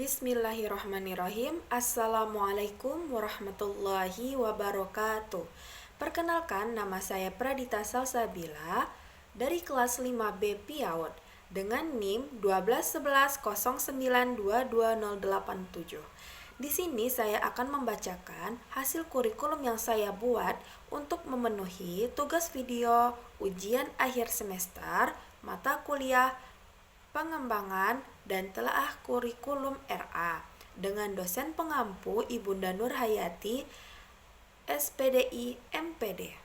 Bismillahirrahmanirrahim. Assalamualaikum warahmatullahi wabarakatuh. Perkenalkan, nama saya Pradita Salsabila dari kelas 5B PIAUD dengan NIM 12110922087. Di sini saya akan membacakan hasil kurikulum yang saya buat untuk memenuhi tugas video ujian akhir semester mata kuliah pengembangan dan telaah kurikulum RA dengan dosen pengampu Ibunda Nur Hayati, SPDI MPD.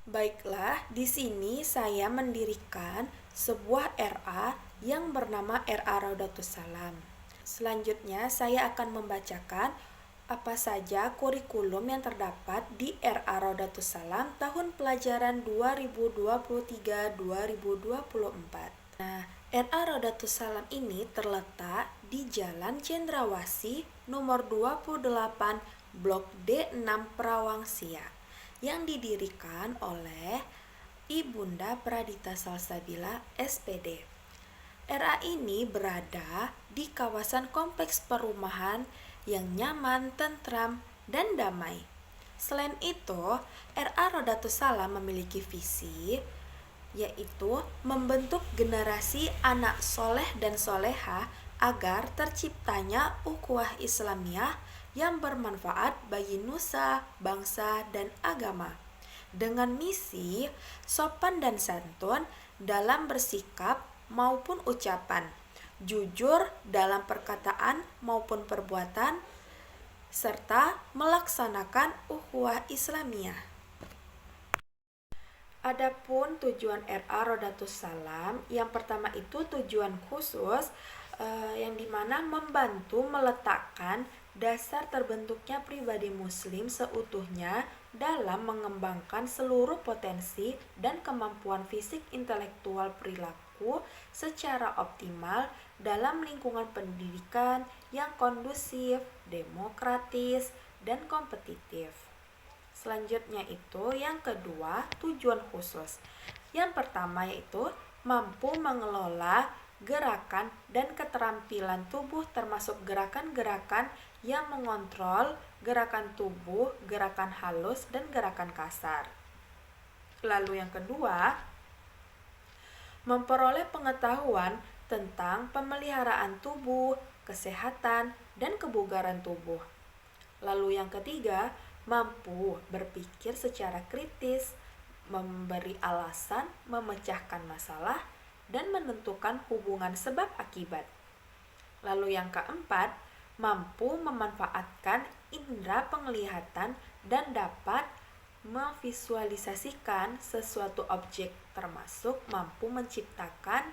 Baiklah, di sini saya mendirikan sebuah RA yang bernama RA Raudatus Salam. Selanjutnya saya akan membacakan apa saja kurikulum yang terdapat di RA Raudatus Salam tahun pelajaran 2023-2024. Nah, RA Raudatus Salam ini terletak di Jalan Cendrawasih nomor 28 Blok D6 Perawang Siak yang didirikan oleh Ibunda Pradita Salsabila SPD. RA ini berada di kawasan kompleks perumahan yang nyaman, tentram, dan damai. Selain itu, RA Raudatus Salam memiliki visi yaitu membentuk generasi anak soleh dan soleha agar terciptanya ukhuwah Islamiyah yang bermanfaat bagi nusa, bangsa, dan agama. Dengan misi sopan dan santun dalam bersikap maupun ucapan, jujur dalam perkataan maupun perbuatan, serta melaksanakan ukhuwah Islamiyah. Adapun tujuan RA Raudatus Salam, yang pertama itu tujuan khusus yang dimana membantu meletakkan dasar terbentuknya pribadi muslim seutuhnya dalam mengembangkan seluruh potensi dan kemampuan fisik, intelektual, perilaku secara optimal dalam lingkungan pendidikan yang kondusif, demokratis, dan kompetitif. Selanjutnya itu yang kedua, tujuan khusus. Yang pertama yaitu mampu mengelola gerakan dan keterampilan tubuh termasuk gerakan-gerakan yang mengontrol gerakan tubuh, gerakan halus, dan gerakan kasar. Lalu yang kedua, memperoleh pengetahuan tentang pemeliharaan tubuh, kesehatan, dan kebugaran tubuh. Lalu yang ketiga, mampu berpikir secara kritis, memberi alasan, memecahkan masalah, dan menentukan hubungan sebab akibat. Lalu yang keempat, mampu memanfaatkan indera penglihatan dan dapat memvisualisasikan sesuatu objek, termasuk mampu menciptakan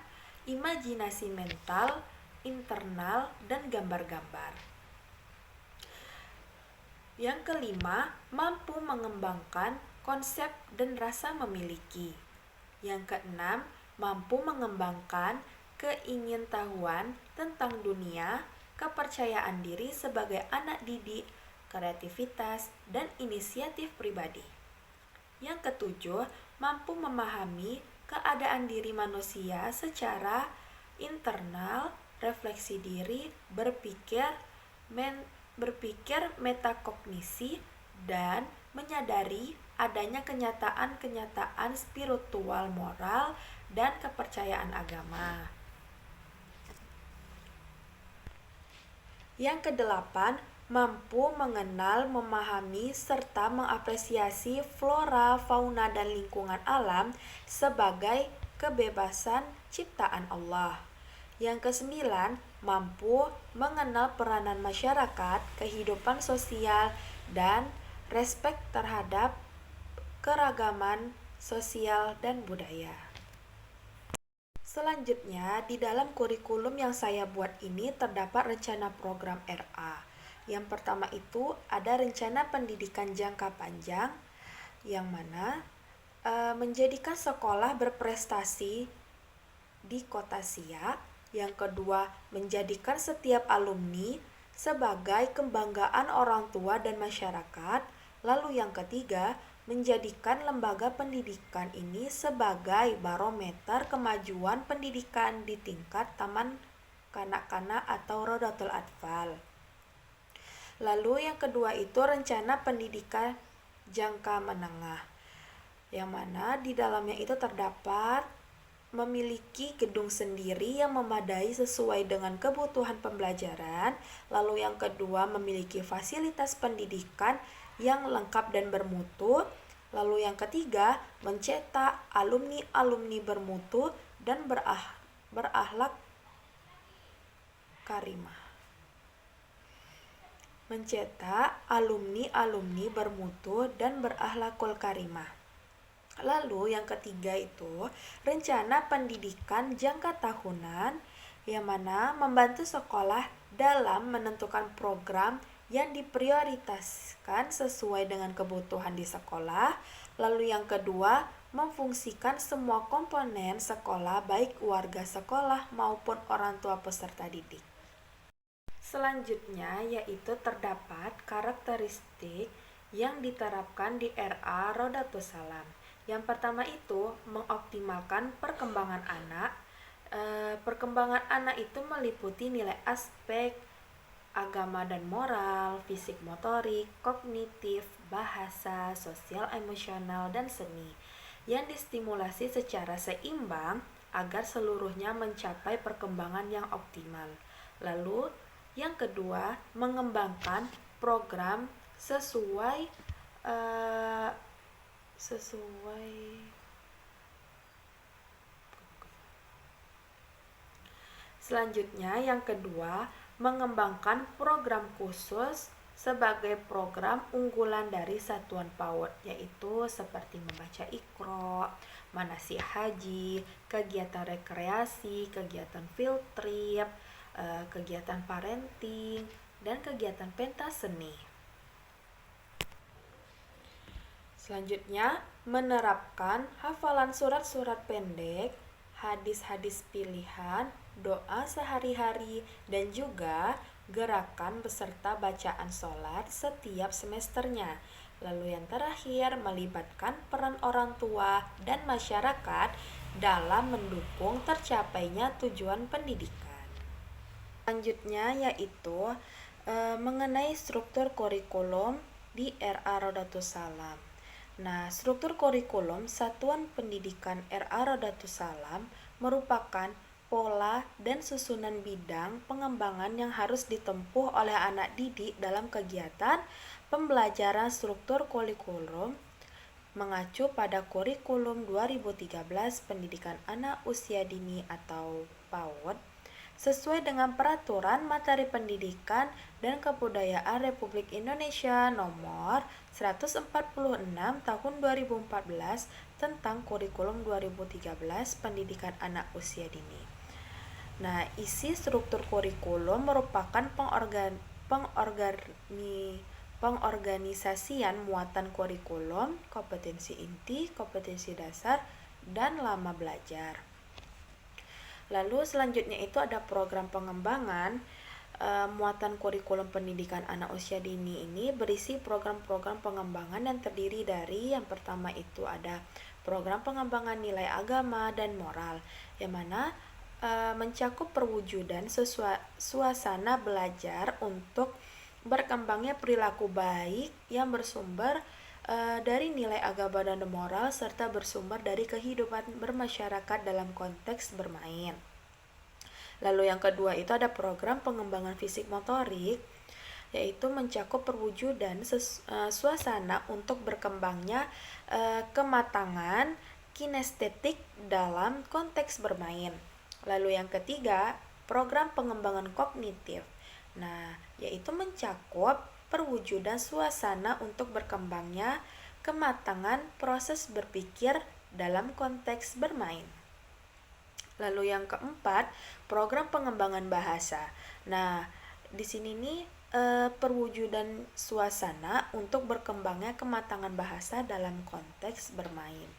imajinasi mental, internal, dan gambar-gambar. Yang kelima, mampu mengembangkan konsep dan rasa memiliki. Yang keenam, mampu mengembangkan keingintahuan tentang dunia, kepercayaan diri sebagai anak didik, kreativitas, dan inisiatif pribadi. Yang ketujuh, mampu memahami keadaan diri manusia secara internal, refleksi diri, berpikir metakognisi, dan menyadari adanya kenyataan-kenyataan spiritual, moral, dan kepercayaan agama. Yang kedelapan, mampu mengenal, memahami, serta mengapresiasi flora, fauna, dan lingkungan alam sebagai kebebasan ciptaan Allah. Yang kesembilan, mampu mengenal peranan masyarakat, kehidupan sosial, dan respek terhadap keragaman sosial dan budaya. Selanjutnya, di dalam kurikulum yang saya buat ini terdapat rencana program RA. Yang pertama itu ada rencana pendidikan jangka panjang, yang mana menjadikan sekolah berprestasi di Kota Siak. Yang kedua, menjadikan setiap alumni sebagai kebanggaan orang tua dan masyarakat. Lalu yang ketiga, menjadikan lembaga pendidikan ini sebagai barometer kemajuan pendidikan di tingkat taman kanak-kanak atau Rodatul Atfal. Lalu yang kedua itu rencana pendidikan jangka menengah, yang mana di dalamnya itu terdapat memiliki gedung sendiri yang memadai sesuai dengan kebutuhan pembelajaran. Lalu yang kedua memiliki fasilitas pendidikan yang lengkap dan bermutu. Lalu yang ketiga mencetak alumni-alumni bermutu dan berakhlak karimah. Mencetak alumni-alumni bermutu dan berakhlakul karimah. Lalu yang ketiga itu rencana pendidikan jangka tahunan, yang mana membantu sekolah dalam menentukan program yang diprioritaskan sesuai dengan kebutuhan di sekolah. Lalu yang kedua memfungsikan semua komponen sekolah baik warga sekolah maupun orang tua peserta didik. Selanjutnya yaitu terdapat karakteristik yang diterapkan di RA Rodatus Salam. Yang pertama itu mengoptimalkan perkembangan anak. Perkembangan anak itu meliputi nilai aspek agama dan moral, fisik motorik, kognitif, bahasa, sosial emosional, dan seni yang distimulasi secara seimbang agar seluruhnya mencapai perkembangan yang optimal. Lalu yang kedua, mengembangkan program sesuai Selanjutnya yang kedua, mengembangkan program khusus sebagai program unggulan dari satuan PAUD, yaitu seperti membaca Iqra, manasik haji, kegiatan rekreasi, kegiatan field trip, kegiatan parenting, dan kegiatan pentas seni. Selanjutnya, menerapkan hafalan surat-surat pendek, hadis-hadis pilihan, doa sehari-hari, dan juga gerakan beserta bacaan sholat setiap semesternya. Lalu yang terakhir, melibatkan peran orang tua dan masyarakat dalam mendukung tercapainya tujuan pendidikan. Selanjutnya yaitu mengenai struktur kurikulum di RA Rodatus Salam. Nah, struktur kurikulum Satuan Pendidikan RA Rodatus Salam merupakan pola dan susunan bidang pengembangan yang harus ditempuh oleh anak didik dalam kegiatan pembelajaran struktur kurikulum mengacu pada kurikulum 2013 Pendidikan Anak Usia Dini atau PAUD sesuai dengan Peraturan Materi Pendidikan dan Kebudayaan Republik Indonesia Nomor 146 Tahun 2014 tentang Kurikulum 2013 Pendidikan Anak Usia Dini. Nah, isi struktur kurikulum merupakan pengorganisasian muatan kurikulum, kompetensi inti, kompetensi dasar, dan lama belajar. Lalu selanjutnya itu ada program pengembangan. Muatan kurikulum pendidikan anak usia dini ini berisi program-program pengembangan yang terdiri dari yang pertama itu ada program pengembangan nilai agama dan moral, yang mana mencakup perwujudan suasana belajar untuk berkembangnya perilaku baik yang bersumber dari nilai agama dan moral serta bersumber dari kehidupan bermasyarakat dalam konteks bermain. Lalu yang kedua itu ada program pengembangan fisik motorik, yaitu mencakup perwujudan suasana untuk berkembangnya kematangan kinestetik dalam konteks bermain. Lalu yang ketiga, program pengembangan kognitif. Nah, yaitu mencakup perwujudan suasana untuk berkembangnya kematangan proses berpikir dalam konteks bermain. Lalu yang keempat, program pengembangan bahasa. Nah, di sini nih perwujudan suasana untuk berkembangnya kematangan bahasa dalam konteks bermain.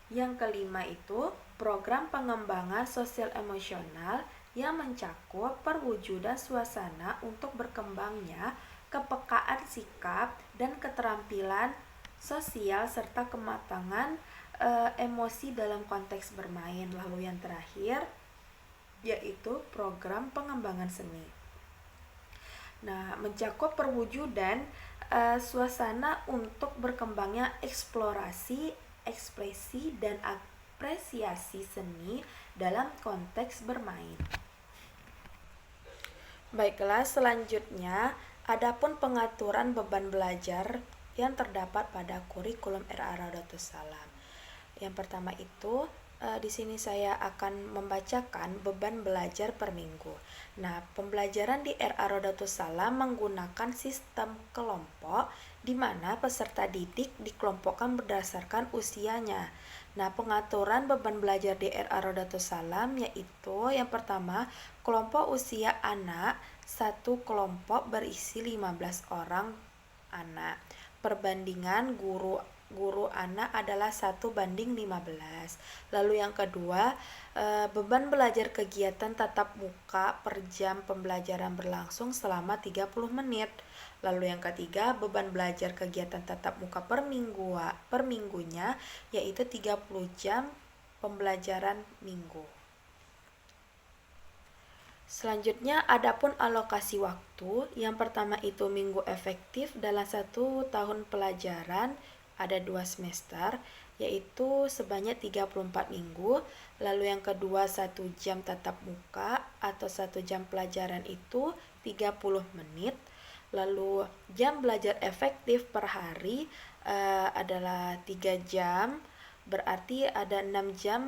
Yang kelima itu program pengembangan sosial emosional yang mencakup perwujudan suasana untuk berkembangnya kepekaan sikap dan keterampilan sosial serta kematangan emosi dalam konteks bermain. Lalu yang terakhir yaitu program pengembangan seni. Nah, mencakup perwujudan suasana untuk berkembangnya eksplorasi, ekspresi, dan apresiasi seni dalam konteks bermain. Baiklah, selanjutnya adapun pengaturan beban belajar yang terdapat pada kurikulum RA Raudatus Salam. Yang pertama itu di sini saya akan membacakan beban belajar per minggu. Nah, pembelajaran di RA Raudatus Salam menggunakan sistem kelompok di mana peserta didik dikelompokkan berdasarkan usianya. Nah, pengaturan beban belajar di RA Raudatus Salam yaitu yang pertama, kelompok usia anak, satu kelompok berisi 15 orang anak. Perbandingan guru anak adalah 1:15. Lalu yang kedua, beban belajar kegiatan tatap muka per jam pembelajaran berlangsung selama 30 menit. Lalu yang ketiga, beban belajar kegiatan tatap muka per minggunya yaitu 30 jam pembelajaran minggu. Selanjutnya, adapun alokasi waktu. Yang pertama itu minggu efektif dalam 1 tahun pelajaran ada 2 semester, yaitu sebanyak 34 minggu. Lalu yang kedua 1 jam tatap muka atau 1 jam pelajaran itu 30 menit. Lalu jam belajar efektif per hari adalah 3 jam, berarti ada 6 jam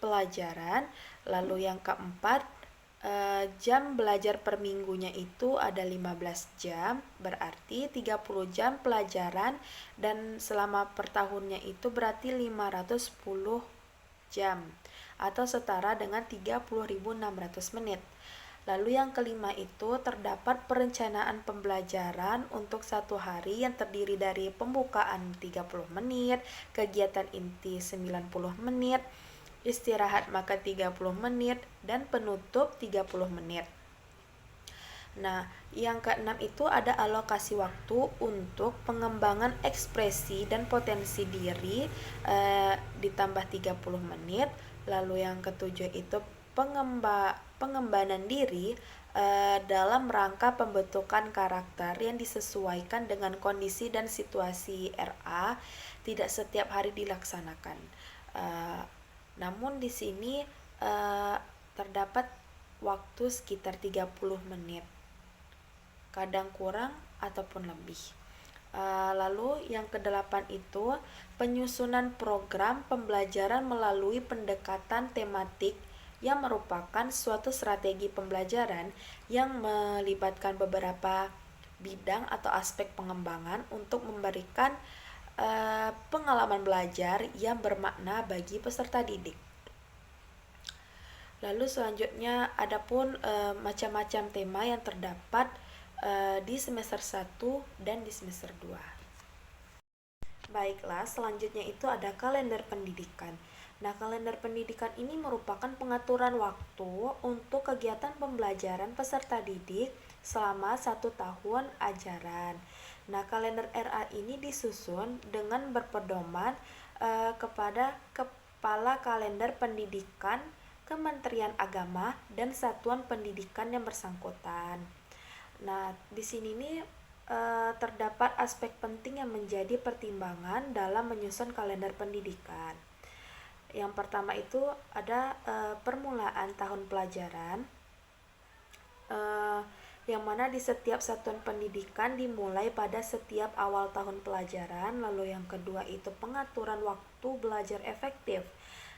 pelajaran. Lalu yang keempat, jam belajar per minggunya itu ada 15 jam, berarti 30 jam pelajaran, dan selama per tahunnya itu berarti 510 jam atau setara dengan 30.600 menit. Lalu yang kelima itu terdapat perencanaan pembelajaran untuk 1 hari yang terdiri dari pembukaan 30 menit, kegiatan inti 90 menit, istirahat makan 30 menit, dan penutup 30 menit. Nah, yang keenam itu ada alokasi waktu untuk pengembangan ekspresi dan potensi diri ditambah 30 menit. Lalu yang ketujuh itu pengembangan diri dalam rangka pembentukan karakter yang disesuaikan dengan kondisi dan situasi RA, tidak setiap hari dilaksanakan. Namun di sini terdapat waktu sekitar 30 menit, kadang kurang ataupun lebih. Lalu yang kedelapan itu penyusunan program pembelajaran melalui pendekatan tematik yang merupakan suatu strategi pembelajaran yang melibatkan beberapa bidang atau aspek pengembangan untuk memberikan pengalaman belajar yang bermakna bagi peserta didik. Lalu selanjutnya adapun macam-macam tema yang terdapat di semester 1 dan di semester 2. Baiklah, selanjutnya itu ada kalender pendidikan. Nah, kalender pendidikan ini merupakan pengaturan waktu untuk kegiatan pembelajaran peserta didik selama 1 tahun ajaran. Nah, kalender RA ini disusun dengan berpedoman kepada Kepala Kalender Pendidikan Kementerian Agama dan Satuan Pendidikan yang bersangkutan. Nah, di sini nih terdapat aspek penting yang menjadi pertimbangan dalam menyusun kalender pendidikan. Yang pertama itu ada permulaan tahun pelajaran, yang mana di setiap satuan pendidikan dimulai pada setiap awal tahun pelajaran. Lalu yang kedua itu pengaturan waktu belajar efektif.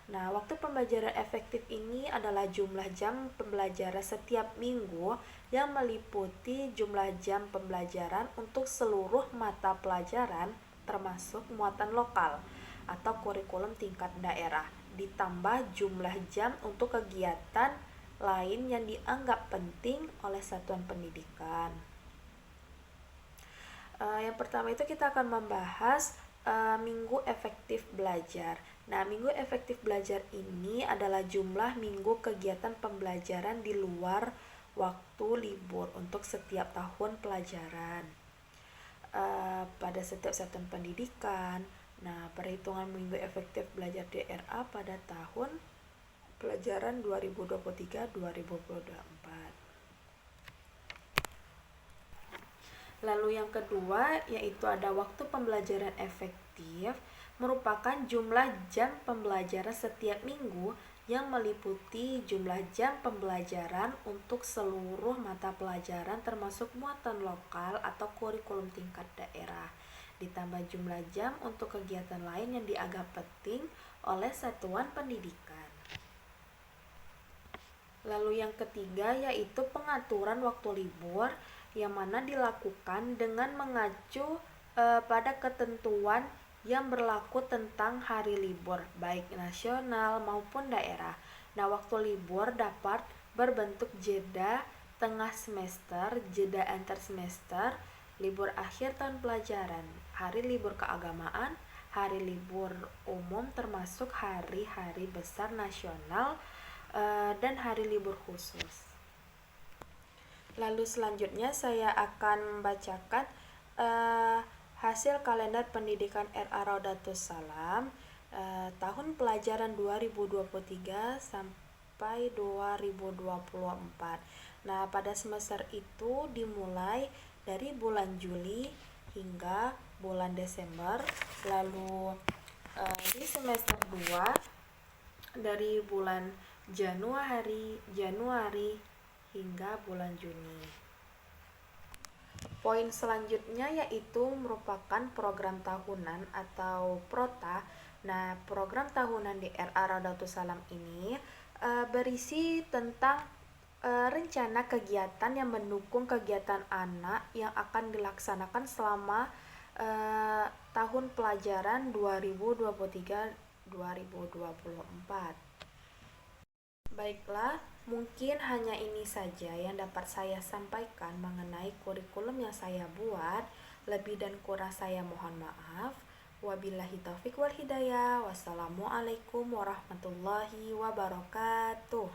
Nah, waktu pembelajaran efektif ini adalah jumlah jam pembelajaran setiap minggu yang meliputi jumlah jam pembelajaran untuk seluruh mata pelajaran termasuk muatan lokal atau kurikulum tingkat daerah, ditambah jumlah jam untuk kegiatan lain yang dianggap penting oleh satuan pendidikan. Yang pertama itu kita akan membahas minggu efektif belajar. Nah, minggu efektif belajar ini adalah jumlah minggu kegiatan pembelajaran di luar waktu libur untuk setiap tahun pelajaran pada setiap satuan pendidikan. Nah, perhitungan minggu efektif belajar DRA pada tahun pelajaran 2023-2024. Lalu yang kedua yaitu ada waktu pembelajaran efektif, merupakan jumlah jam pembelajaran setiap minggu yang meliputi jumlah jam pembelajaran untuk seluruh mata pelajaran termasuk muatan lokal atau kurikulum tingkat daerah, ditambah jumlah jam untuk kegiatan lain yang dianggap penting oleh satuan pendidikan. Lalu yang ketiga yaitu pengaturan waktu libur yang mana dilakukan dengan mengacu pada ketentuan yang berlaku tentang hari libur baik nasional maupun daerah. Nah, waktu libur dapat berbentuk jeda tengah semester, jeda antar semester, libur akhir tahun pelajaran, hari libur keagamaan, hari libur umum termasuk hari-hari besar nasional, dan hari libur khusus. Lalu selanjutnya saya akan membacakan hasil kalender pendidikan RA Raudatus Salam tahun pelajaran 2023 sampai 2024. Nah, pada semester itu dimulai dari bulan Juli hingga bulan Desember. Lalu di semester 2 dari bulan Januari hingga bulan Juni. Poin selanjutnya yaitu merupakan program tahunan atau prota. Nah, program tahunan di RA Raudatus Salam ini berisi tentang rencana kegiatan yang mendukung kegiatan anak yang akan dilaksanakan selama tahun pelajaran 2023-2024. Baiklah, mungkin hanya ini saja yang dapat saya sampaikan mengenai kurikulum yang saya buat. Lebih dan kurang saya mohon maaf. Wabillahi taufik wal hidayah. Wassalamualaikum warahmatullahi wabarakatuh.